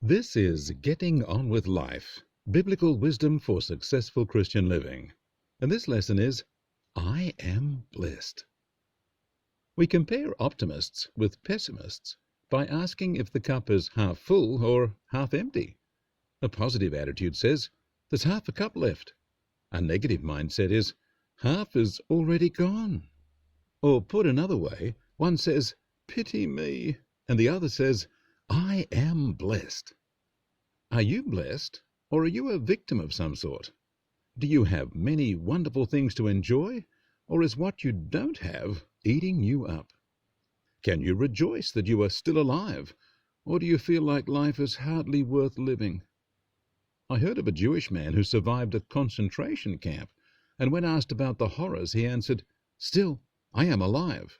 This is Getting On With Life, Biblical Wisdom for Successful Christian Living. And this lesson is, I am blessed. We compare optimists with pessimists by asking if the cup is half full or half empty. A positive attitude says, there's half a cup left. A negative mindset is, half is already gone. Or put another way, one says, pity me, and the other says, I am blessed. Are you blessed, or are you a victim of some sort? Do you have many wonderful things to enjoy, or is what you don't have eating you up? Can you rejoice that you are still alive, or do you feel like life is hardly worth living? I heard of a Jewish man who survived a concentration camp, and when asked about the horrors, he answered, "Still, I am alive."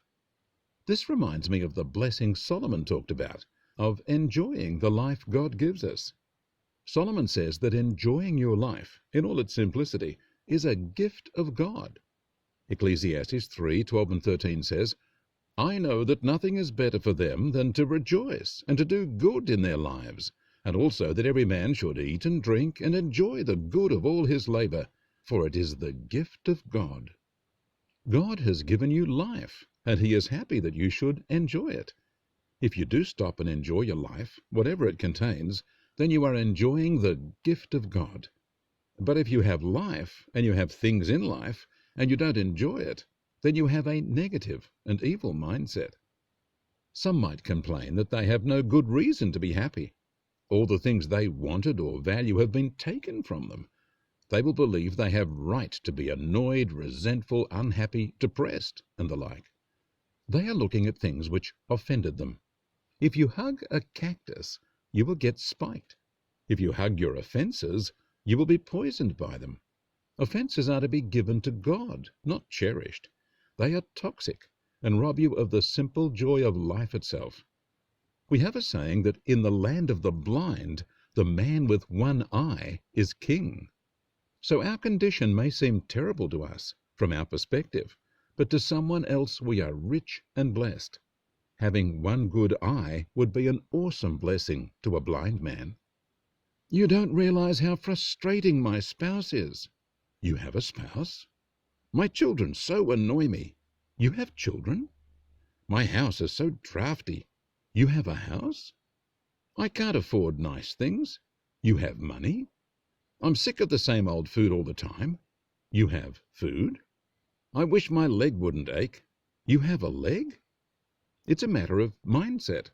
This reminds me of the blessing Solomon talked about, of enjoying the life God gives us. Solomon says that enjoying your life, in all its simplicity, is a gift of God. Ecclesiastes 3:12 and 13 says, I know that nothing is better for them than to rejoice and to do good in their lives, and also that every man should eat and drink and enjoy the good of all his labor, for it is the gift of God. God has given you life, and he is happy that you should enjoy it. If you do stop and enjoy your life, whatever it contains, then you are enjoying the gift of God. But if you have life, and you have things in life, and you don't enjoy it, then you have a negative and evil mindset. Some might complain that they have no good reason to be happy. All the things they wanted or value have been taken from them. They will believe they have right to be annoyed, resentful, unhappy, depressed, and the like. They are looking at things which offended them. If you hug a cactus, you will get spiked. If you hug your offenses, you will be poisoned by them. Offenses are to be given to God, not cherished. They are toxic and rob you of the simple joy of life itself. We have a saying that in the land of the blind, the man with one eye is king. So our condition may seem terrible to us from our perspective, but to someone else we are rich and blessed. Having one good eye would be an awesome blessing to a blind man. You don't realize how frustrating my spouse is. You have a spouse? My children so annoy me. You have children? My house is so drafty. You have a house? I can't afford nice things. You have money? I'm sick of the same old food all the time. You have food? I wish my leg wouldn't ache. You have a leg? It's a matter of mindset.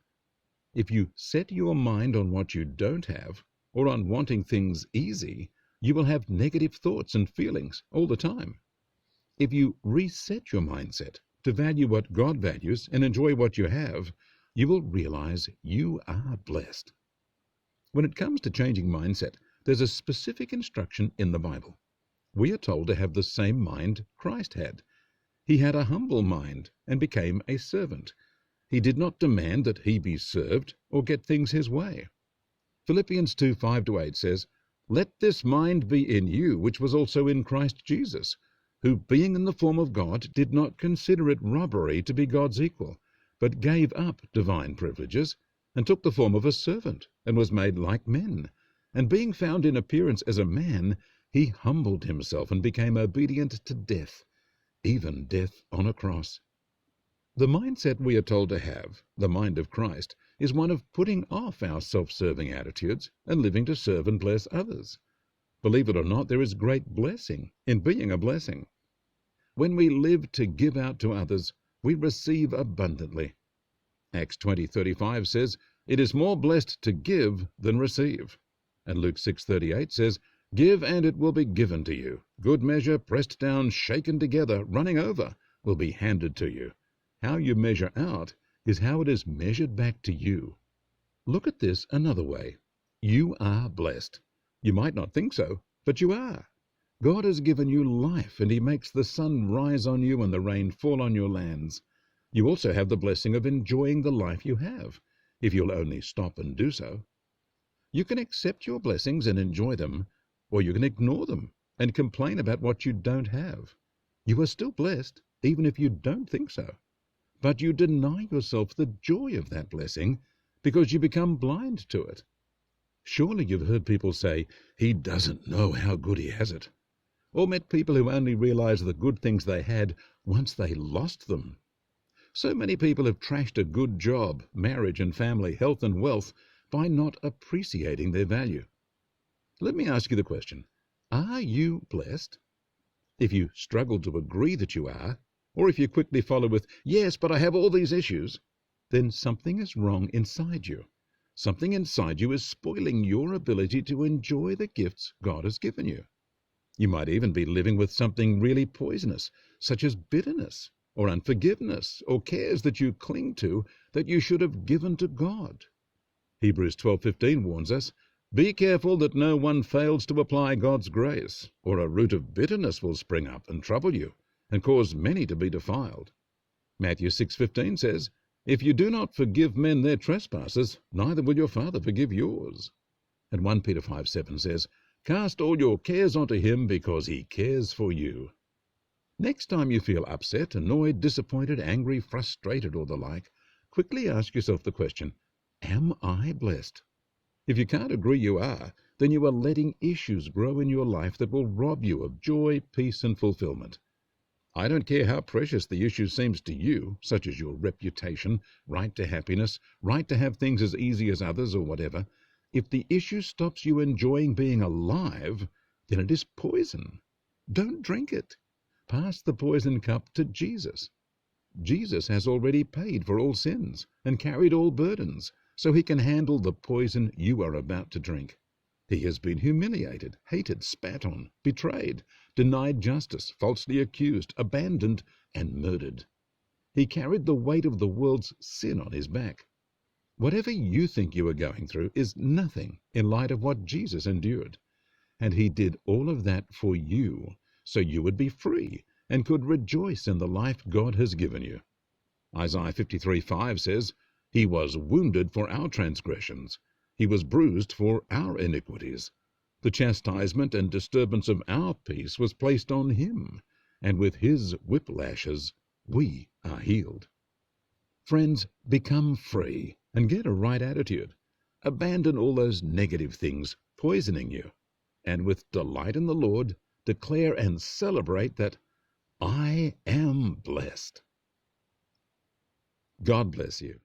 If you set your mind on what you don't have, or on wanting things easy, you will have negative thoughts and feelings all the time. If you reset your mindset to value what God values and enjoy what you have, you will realize you are blessed. When it comes to changing mindset, there's a specific instruction in the Bible. We are told to have the same mind Christ had. He had a humble mind and became a servant. He did not demand that he be served or get things his way. Philippians 2:5-8 says, Let this mind be in you, which was also in Christ Jesus, who being in the form of God did not consider it robbery to be God's equal, but gave up divine privileges, and took the form of a servant, and was made like men. And being found in appearance as a man, he humbled himself and became obedient to death, even death on a cross. The mindset we are told to have, the mind of Christ, is one of putting off our self-serving attitudes and living to serve and bless others. Believe it or not, there is great blessing in being a blessing. When we live to give out to others, we receive abundantly. Acts 20:35 says, It is more blessed to give than receive. And Luke 6:38 says, Give and it will be given to you. Good measure, pressed down, shaken together, running over, will be handed to you. How you measure out is how it is measured back to you. Look at this another way. You are blessed. You might not think so, but you are. God has given you life, and he makes the sun rise on you and the rain fall on your lands. You also have the blessing of enjoying the life you have, if you'll only stop and do so. You can accept your blessings and enjoy them, or you can ignore them and complain about what you don't have. You are still blessed, even if you don't think so. But you deny yourself the joy of that blessing because you become blind to it. Surely you've heard people say, "He doesn't know how good he has it," or met people who only realized the good things they had once they lost them. So many people have trashed a good job, marriage and family, health and wealth by not appreciating their value. Let me ask you the question, are you blessed? If you struggle to agree that you are, or if you quickly follow with, "Yes, but I have all these issues," then something is wrong inside you. Something inside you is spoiling your ability to enjoy the gifts God has given you. You might even be living with something really poisonous, such as bitterness or unforgiveness or cares that you cling to that you should have given to God. Hebrews 12:15 warns us, "Be careful that no one fails to apply God's grace, or a root of bitterness will spring up and trouble you, and cause many to be defiled." Matthew 6:15 says, "If you do not forgive men their trespasses, neither will your Father forgive yours." And 1 Peter 5:7 says, "Cast all your cares onto him because he cares for you." Next time you feel upset, annoyed, disappointed, angry, frustrated, or the like, quickly ask yourself the question, am I blessed? If you can't agree you are, then you are letting issues grow in your life that will rob you of joy, peace, and fulfillment. I don't care how precious the issue seems to you, such as your reputation, right to happiness, right to have things as easy as others, or whatever. If the issue stops you enjoying being alive, then it is poison. Don't drink it. Pass the poison cup to Jesus. Jesus has already paid for all sins and carried all burdens, so he can handle the poison you are about to drink. He has been humiliated, hated, spat on, betrayed, denied justice, falsely accused, abandoned, and murdered. He carried the weight of the world's sin on his back. Whatever you think you are going through is nothing in light of what Jesus endured. And he did all of that for you, so you would be free and could rejoice in the life God has given you. Isaiah 53:5 says, "He was wounded for our transgressions. He was bruised for our iniquities. The chastisement and disturbance of our peace was placed on him, and with his whiplashes we are healed." Friends, become free and get a right attitude. Abandon all those negative things poisoning you, and with delight in the Lord, declare and celebrate that I am blessed. God bless you.